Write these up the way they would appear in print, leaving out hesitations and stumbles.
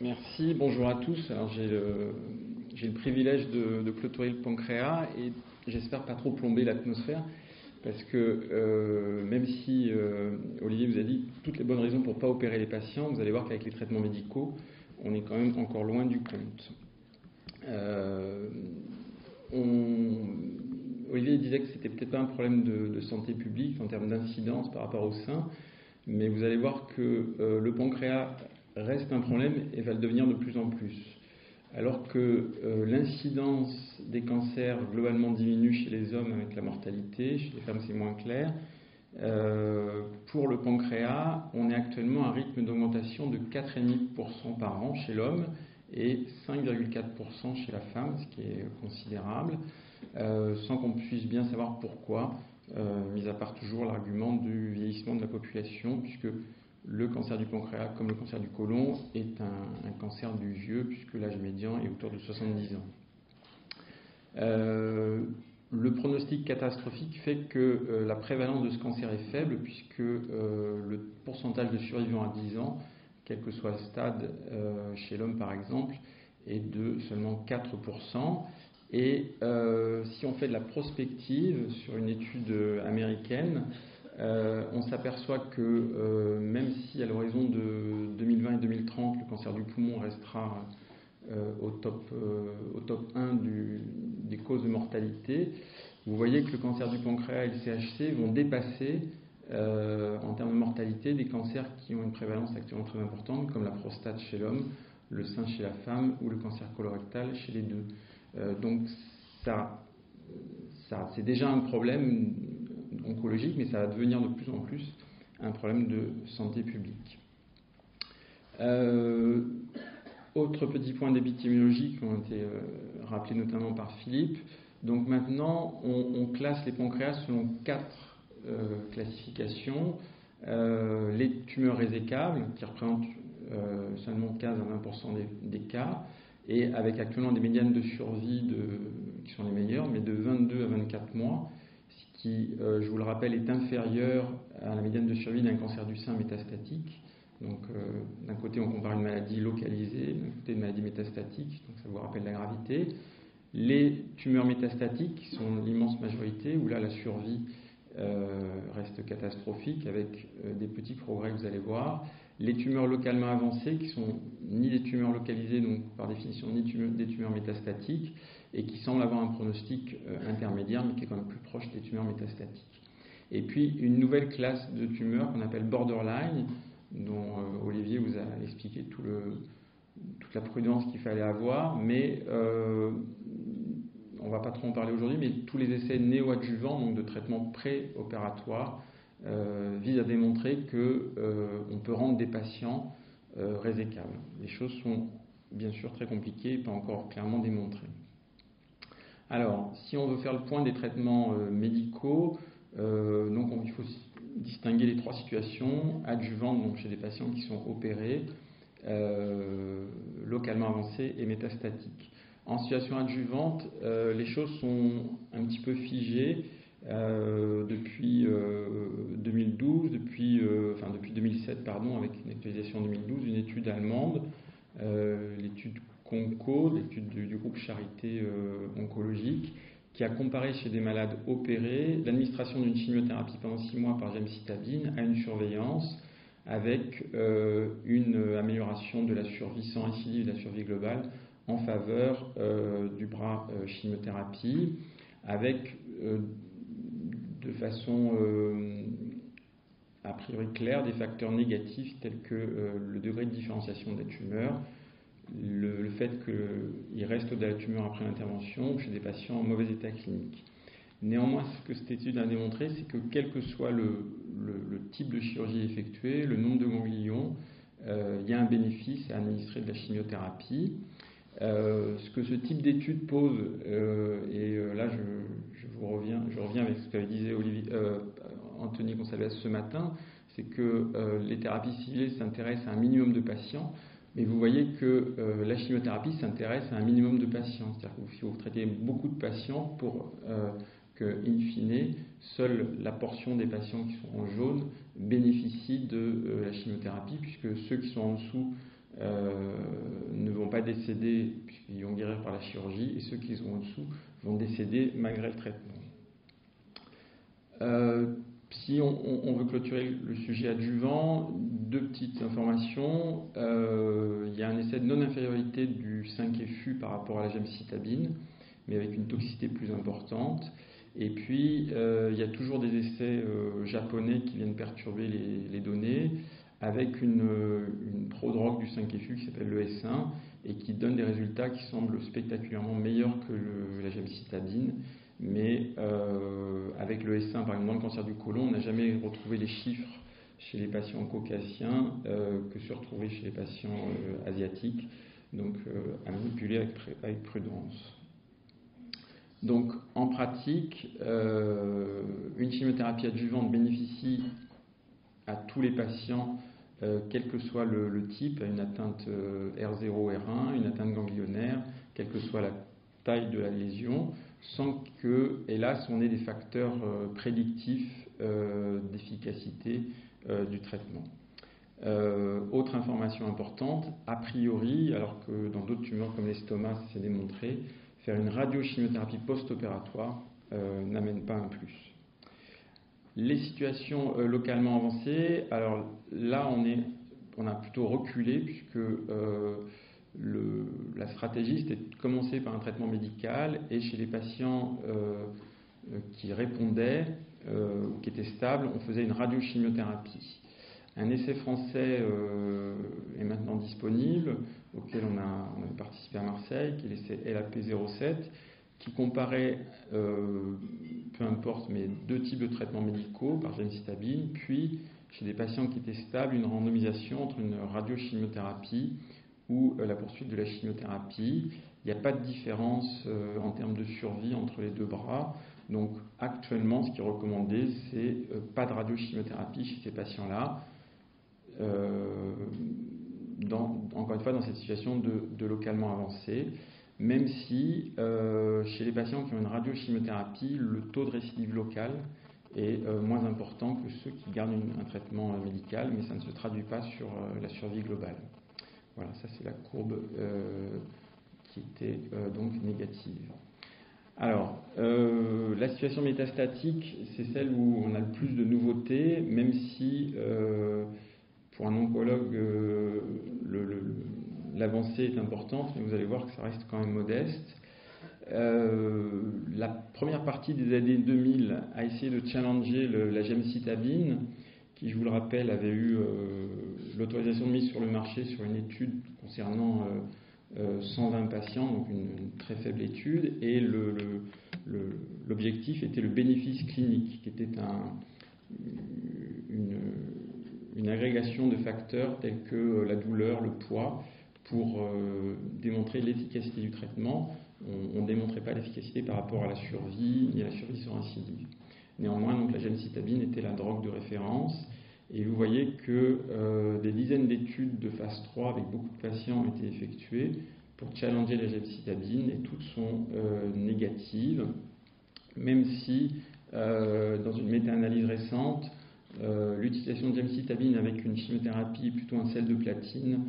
Merci, bonjour à tous. Alors j'ai le privilège de clôturer le pancréas et j'espère pas trop plomber l'atmosphère parce que même si Olivier vous a dit toutes les bonnes raisons pour ne pas opérer les patients, vous allez voir qu'avec les traitements médicaux, on est quand même encore loin du compte. Olivier disait que c'était peut-être pas un problème de santé publique en termes d'incidence par rapport au sein, mais vous allez voir que le pancréas reste un problème et va le devenir de plus en plus. Alors que l'incidence des cancers globalement diminue chez les hommes avec la mortalité, chez les femmes c'est moins clair. Pour le pancréas, on est actuellement à un rythme d'augmentation de 4,5% par an chez l'homme et 5,4% chez la femme, ce qui est considérable, sans qu'on puisse bien savoir pourquoi, mis à part toujours l'argument du vieillissement de la population, puisque le cancer du pancréas, comme le cancer du côlon, est un cancer du vieux, puisque l'âge médian est autour de 70 ans. Le pronostic catastrophique fait que la prévalence de ce cancer est faible, puisque le pourcentage de survivants à 10 ans, quel que soit le stade chez l'homme par exemple, est de seulement 4%. Et si on fait de la prospective sur une étude américaine, on s'aperçoit que même si à l'horizon de 2020 et 2030, le cancer du poumon restera au top 1 des causes de mortalité, vous voyez que le cancer du pancréas et le CHC vont dépasser en termes de mortalité des cancers qui ont une prévalence actuellement très importante, comme la prostate chez l'homme, le sein chez la femme ou le cancer colorectal chez les deux. Donc ça c'est déjà un problème oncologique, mais ça va devenir de plus en plus un problème de santé publique. Autre petit point d'épidémiologie qui ont été rappelés notamment par Philippe. Donc maintenant, on classe les pancréas selon 4 classifications. Les tumeurs résécables, qui représentent seulement 15 à 20% des cas, et avec actuellement des médianes de survie qui sont les meilleures, mais de 22 à 24 mois, ce qui, je vous le rappelle, est inférieur à la médiane de survie d'un cancer du sein métastatique. Donc, d'un côté, on compare une maladie localisée, d'un côté, une maladie métastatique, donc ça vous rappelle la gravité. Les tumeurs métastatiques, qui sont l'immense majorité, où là, la survie reste catastrophique, avec des petits progrès que vous allez voir. Les tumeurs localement avancées, qui sont ni des tumeurs localisées, donc par définition, ni des tumeurs métastatiques, et qui semblent avoir un pronostic intermédiaire, mais qui est quand même plus proche des tumeurs métastatiques. Et puis, une nouvelle classe de tumeurs qu'on appelle borderline, dont Olivier vous a expliqué toute la prudence qu'il fallait avoir, mais on ne va pas trop en parler aujourd'hui, mais tous les essais néoadjuvants, donc de traitement pré-opératoire, visent à démontrer qu'on peut rendre des patients résécables. Les choses sont bien sûr très compliquées et pas encore clairement démontrées. Alors, si on veut faire le point des traitements médicaux, donc il faut distinguer les 3 situations adjuvantes, donc chez des patients qui sont opérés, localement avancés et métastatiques. En situation adjuvante, les choses sont un petit peu figées depuis 2012, depuis 2007, pardon, avec une actualisation en 2012, une étude allemande, l'étude CONCO, l'étude du groupe Charité oncologique, qui a comparé chez des malades opérés l'administration d'une chimiothérapie pendant 6 mois par gemcitabine à une surveillance avec une amélioration de la survie sans récidive et de la survie globale en faveur du bras chimiothérapie, avec de façon a priori claire des facteurs négatifs tels que le degré de différenciation de la tumeur, le fait qu'il reste de la tumeur après l'intervention chez des patients en mauvais état clinique. Néanmoins, ce que cette étude a démontré, c'est que quel que soit le type de chirurgie effectuée, le nombre de ganglions, il y a un bénéfice à administrer de la chimiothérapie. Ce que ce type d'étude pose, et là je reviens avec ce qu'avait dit Anthony Gonçalves ce matin, c'est que les thérapies ciblées s'intéressent à un minimum de patients, mais vous voyez que la chimiothérapie s'intéresse à un minimum de patients. C'est-à-dire que si vous traitez beaucoup de patients pour que, in fine, seule la portion des patients qui sont en jaune bénéficie de la chimiothérapie, puisque ceux qui sont en dessous ne vont pas décéder puisqu'ils vont guérir par la chirurgie, et ceux qui sont au-dessous vont décéder malgré le traitement. Si on veut clôturer le sujet adjuvant, deux petites informations. Il y a un essai de non-infériorité du 5-FU par rapport à la gemcitabine, mais avec une toxicité plus importante. Et puis, il y a toujours des essais japonais qui viennent perturber les données, avec une prodrogue du 5-FU qui s'appelle le S1 et qui donne des résultats qui semblent spectaculairement meilleurs que la gemcitabine. Mais avec le S1, par exemple, dans le cancer du côlon, on n'a jamais retrouvé les chiffres chez les patients caucasiens que se retrouvaient chez les patients asiatiques. Donc, à manipuler avec prudence. Donc, en pratique, une chimiothérapie adjuvante bénéficie à tous les patients, quel que soit le type, à une atteinte R0, R1, une atteinte ganglionnaire, quelle que soit la taille de la lésion, sans que, hélas, on ait des facteurs prédictifs d'efficacité du traitement. Autre information importante, a priori, alors que dans d'autres tumeurs comme l'estomac, c'est démontré, faire une radiochimiothérapie post-opératoire n'amène pas un plus. Les situations localement avancées, alors là on a plutôt reculé puisque la stratégie c'était de commencer par un traitement médical et chez les patients qui répondaient ou qui étaient stables, on faisait une radiochimiothérapie. Un essai français est maintenant disponible, auquel on a participé à Marseille, qui est l'essai LAP07, qui comparait, peu importe, mais deux types de traitements médicaux par gemcitabine, puis chez des patients qui étaient stables, une randomisation entre une radiochimiothérapie ou la poursuite de la chimiothérapie. Il n'y a pas de différence en termes de survie entre les deux bras. Donc actuellement, ce qui est recommandé, c'est pas de radiochimiothérapie chez ces patients-là. Encore une fois, dans cette situation de localement avancé, même si chez les patients qui ont une radiochimiothérapie, le taux de récidive locale est moins important que ceux qui gardent un traitement médical, mais ça ne se traduit pas sur la survie globale. Voilà, ça c'est la courbe qui était donc négative. Alors, la situation métastatique, c'est celle où on a le plus de nouveautés, même si pour un oncologue, l'avancée est importante, mais vous allez voir que ça reste quand même modeste. La première partie des années 2000 a essayé de challenger la gemcitabine, qui, je vous le rappelle, avait eu l'autorisation de mise sur le marché sur une étude concernant 120 patients, donc une très faible étude, et l'objectif était le bénéfice clinique, qui était une agrégation de facteurs tels que la douleur, le poids, pour démontrer l'efficacité du traitement. On ne démontrait pas l'efficacité par rapport à la survie, ni à la survie sur récidive. Néanmoins, donc, la gemcitabine était la drogue de référence, et vous voyez que des dizaines d'études de phase 3 avec beaucoup de patients ont été effectuées pour challenger la gemcitabine, et toutes sont négatives, même si dans une méta-analyse récente, l'utilisation de gemcitabine avec une chimiothérapie, plutôt un sel de platine,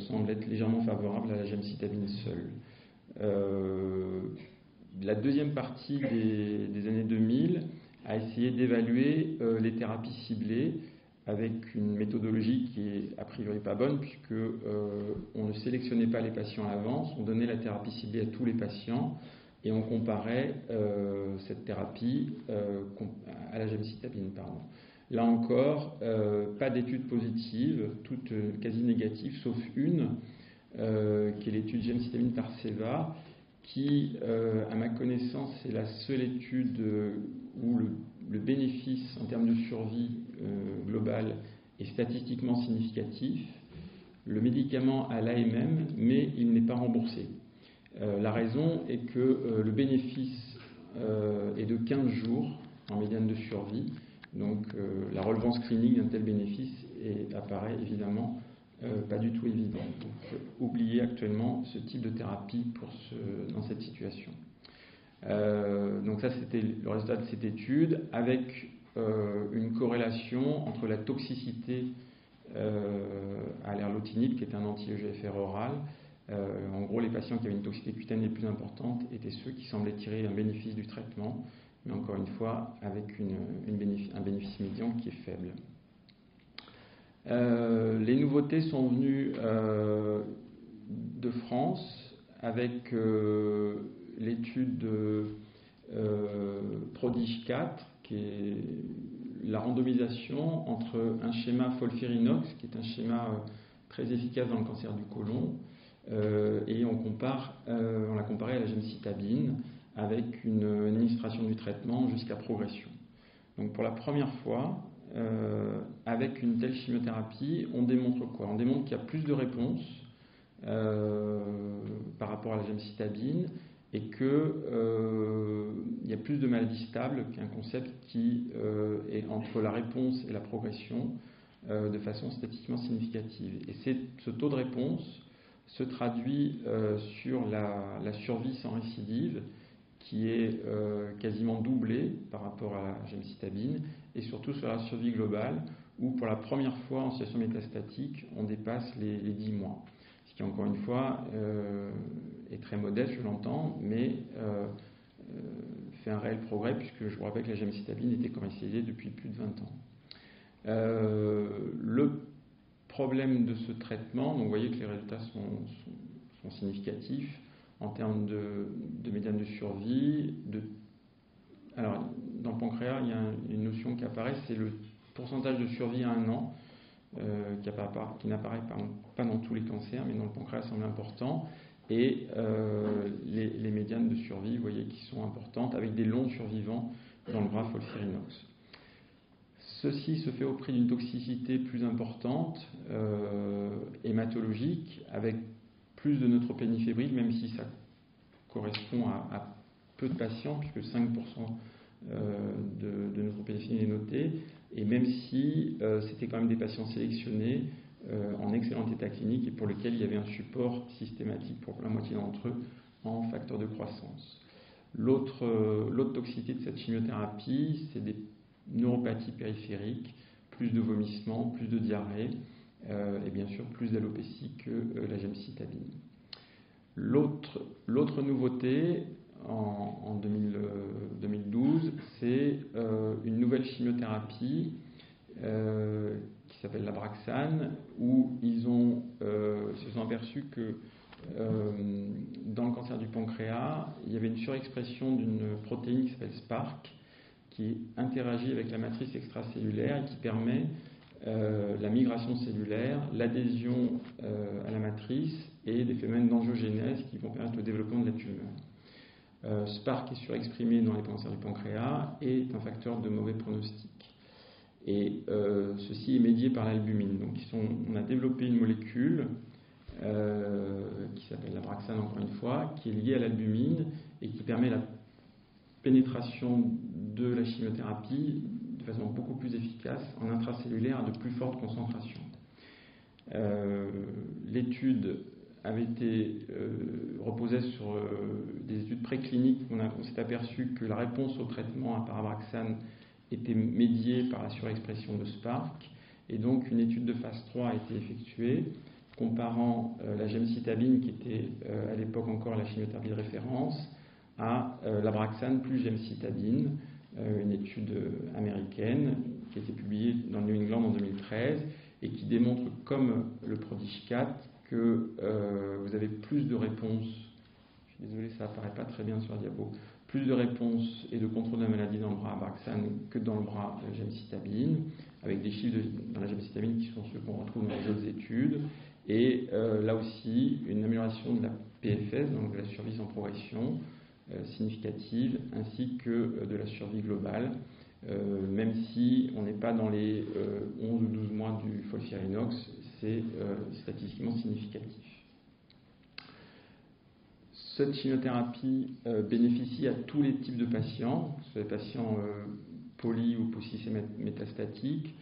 semble être légèrement favorable à la gemcitabine seule. La deuxième partie des années 2000 a essayé d'évaluer les thérapies ciblées avec une méthodologie qui est a priori pas bonne, puisque on ne sélectionnait pas les patients à l'avance, on donnait la thérapie ciblée à tous les patients et on comparait cette thérapie à la gemcitabine. Là encore, pas d'études positives, toutes quasi négatives, sauf une, qui est l'étude gemcitabine Tarceva, qui, à ma connaissance, est la seule étude où le bénéfice en termes de survie globale est statistiquement significatif. Le médicament a l'AMM, mais il n'est pas remboursé. La raison est que le bénéfice est de 15 jours en médiane de survie. Donc la relevance clinique d'un tel bénéfice apparaît évidemment pas du tout évidente. Donc oubliez actuellement ce type de thérapie dans cette situation. Donc ça, c'était le résultat de cette étude, avec une corrélation entre la toxicité à l'erlotinib, qui est un anti-EGFR oral. En gros, les patients qui avaient une toxicité cutanée plus importante étaient ceux qui semblaient tirer un bénéfice du traitement, mais encore une fois, avec un bénéfice médian qui est faible. Les nouveautés sont venues de France avec l'étude Prodige 4, qui est la randomisation entre un schéma FOLFIRINOX, qui est un schéma très efficace dans le cancer du côlon, et on l'a comparé à la gemcitabine avec une administration du traitement jusqu'à progression. Donc pour la première fois, avec une telle chimiothérapie, on démontre quoi? On démontre qu'il y a plus de réponses par rapport à la gemcitabine et qu'il y a plus de maladies stables, qu'un concept qui est entre la réponse et la progression de façon statistiquement significative. Et ce taux de réponse se traduit sur la survie sans récidive, qui est quasiment doublée par rapport à la gemcitabine, et surtout sur la survie globale, où pour la première fois en situation métastatique, on dépasse les 10 mois. Ce qui, encore une fois, est très modeste, je l'entends, mais fait un réel progrès, puisque je vous rappelle que la gemcitabine était commercialisée depuis plus de 20 ans. Le problème de ce traitement, donc vous voyez que les résultats sont significatifs en termes de médiane de survie. Alors, dans le pancréas, il y a une notion qui apparaît, c'est le pourcentage de survie à 1 an, qui n'apparaît pas dans tous les cancers, mais dans le pancréas semble important. Et les médianes de survie, vous voyez, qui sont importantes, avec des longs survivants dans le bras FOLFIRINOX. Ceci se fait au prix d'une toxicité plus importante, hématologique, avec plus de neutropénie fébrile, même si ça correspond à peu de patients, puisque 5% de neutropénie fébrile est noté, et même si c'était quand même des patients sélectionnés en excellent état clinique et pour lesquels il y avait un support systématique pour la moitié d'entre eux en facteur de croissance. L'autre toxicité de cette chimiothérapie, c'est des neuropathies périphériques, plus de vomissements, plus de diarrhée, et bien sûr plus d'alopécie que la gemcitabine. L'autre nouveauté en 2012, c'est une nouvelle chimiothérapie qui s'appelle l'Abraxane, où ils se sont aperçus que dans le cancer du pancréas, il y avait une surexpression d'une protéine qui s'appelle SPARC, qui interagit avec la matrice extracellulaire et qui permet la migration cellulaire, l'adhésion à la matrice et des phénomènes d'angiogénèse qui vont permettre le développement de la tumeur. SPARC est surexprimé dans les cancers du pancréas et est un facteur de mauvais pronostic. Et ceci est médié par l'albumine. Donc on a développé une molécule qui s'appelle l'Abraxane, encore une fois, qui est liée à l'albumine et qui permet la pénétration de la chimiothérapie de façon beaucoup plus efficace en intracellulaire à de plus fortes concentrations. L'étude avait été reposée sur des études précliniques. On s'est aperçu que la réponse au traitement par Abraxane était médiée par la surexpression de SPARC, et donc une étude de phase 3 a été effectuée comparant la gemcitabine, qui était à l'époque encore la chimiothérapie de référence, à l'Abraxane plus gemcitabine, une étude américaine qui a été publiée dans le New England en 2013 et qui démontre, comme le Prodige 4, que vous avez plus de réponses, je suis désolé, ça apparaît pas très bien sur la diapo, plus de réponses et de contrôle de la maladie dans le bras Abraxane que dans le bras gemcitabine, avec des chiffres dans la gemcitabine qui sont ceux qu'on retrouve dans les autres études, et là aussi une amélioration de la PFS, donc de la survie sans progression, significative, ainsi que de la survie globale, même si on n'est pas dans les 11 ou 12 mois du FOLFIRINOX, c'est statistiquement significatif. Cette chimiothérapie bénéficie à tous les types de patients, que ce soit des patients poly ou polymétastatiques,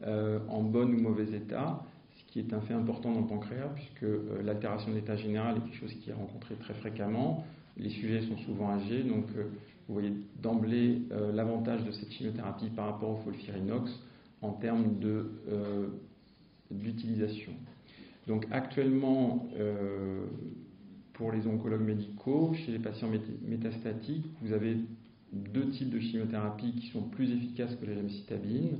en bon ou mauvais état, ce qui est un fait important dans le pancréas, puisque l'altération de l'état général est quelque chose qui est rencontré très fréquemment. Les sujets sont souvent âgés, donc vous voyez d'emblée l'avantage de cette chimiothérapie par rapport au FOLFIRINOX en termes de d'utilisation. Donc actuellement, pour les oncologues médicaux, chez les patients métastatiques, vous avez 2 types de chimiothérapie qui sont plus efficaces que la gemcitabine,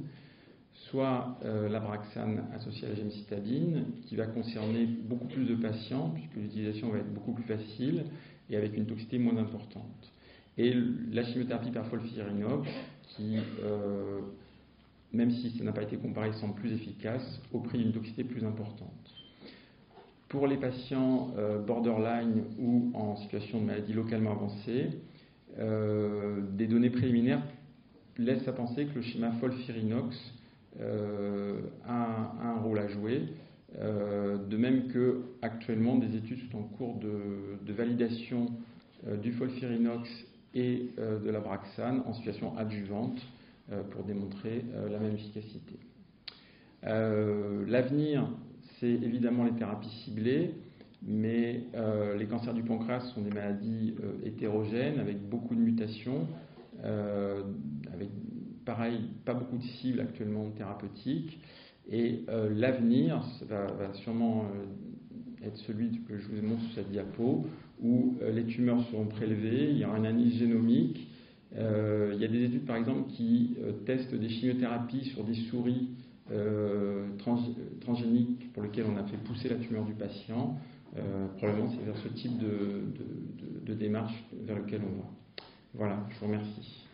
soit l'Abraxane associé à la gemcitabine, qui va concerner beaucoup plus de patients, puisque l'utilisation va être beaucoup plus facile et avec une toxicité moins importante. Et la chimiothérapie par FOLFIRINOX, qui, même si ça n'a pas été comparé, semble plus efficace, au prix d'une toxicité plus importante. Pour les patients borderline ou en situation de maladie localement avancée, des données préliminaires laissent à penser que le schéma FOLFIRINOX a un rôle à jouer, de même que actuellement des études sont en cours de validation du FOLFIRINOX et de l'Abraxane en situation adjuvante pour démontrer la même efficacité. L'avenir, c'est évidemment les thérapies ciblées, mais les cancers du pancréas sont des maladies hétérogènes avec beaucoup de mutations, avec pareil, pas beaucoup de cibles actuellement thérapeutiques. Et l'avenir va sûrement être celui que je vous montre sur cette diapo, où les tumeurs seront prélevées, il y aura une analyse génomique. Il y a des études, par exemple, qui testent des chimiothérapies sur des souris transgéniques pour lesquelles on a fait pousser la tumeur du patient. Probablement, c'est vers ce type de démarche vers lequel on va. Voilà, je vous remercie.